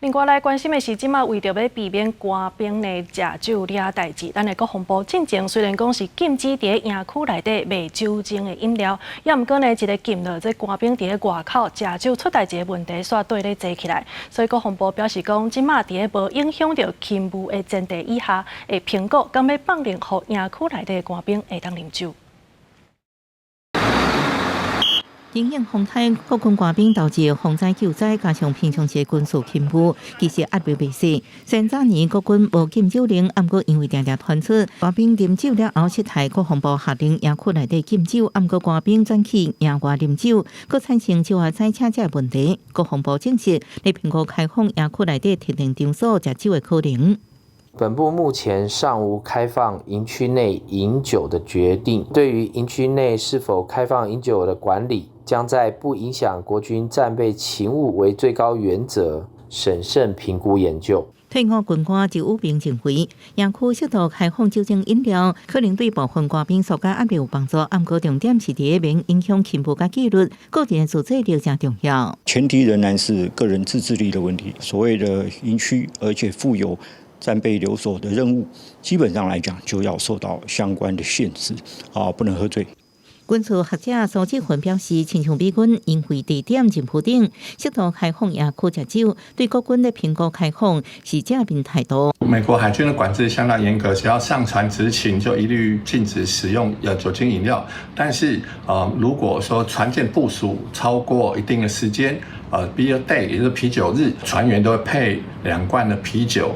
另外来关心的是，即马为着要避免官兵呢食酒掠代志，咱的国防部进前虽然讲是禁止伫营区内底卖酒精的饮料，也毋过呢，一个禁了这官兵伫外口食酒出代志的问题，煞对咧坐起来。所以国防部表示讲，即马伫无影响到勤务的前提以下，会评估敢要放任互营区内底的官兵会当啉酒。因应风台国军官兵导致防灾救灾，加上平常时军事勤务，其实压力未小。虽早年国军无禁酒令，毋过因为常常传出官兵啉酒了后失态，国防部下令营区内底禁酒，毋过官兵转去营外啉酒，佫产生酒后载车这问题。国防部证实，咧评估开放营区内底特定场所食酒的可能。本部目前尚无开放营区内饮酒的决定，对于营区内是否开放饮酒的管理，将在不影响国军战备勤务为最高原则，审慎评估研究。退伍军官就有兵认为，营区适度开放酒精饮料，可能对部分官兵紓解压力有帮助。毋过重点是伫免影响勤务甲纪律，个人自制力真重要。前提仍然是个人自制力的问题。所谓的营区，而且负有战备留守的任务，基本上来讲就要受到相关的限制，不能喝醉。军事学者苏志云表示，亲像美军因为地点真不定，适度开放营区食酒，对国军的评估开放是正面态度。美国海军的管制相当严格，只要上船执勤就一律禁止使用酒精饮料。但是如果说船舰部署超过一定的时间，beer day 也就是啤酒日，船员都会配2罐的啤酒，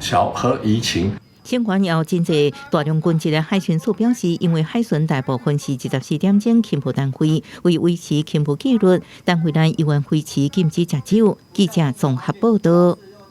小喝怡情。相关也有真侪大量军籍的海巡署表示，因为海巡大部分是24点钟勤务单位，为维持勤务纪律，单位内依然维持禁止食酒。记者综合报道。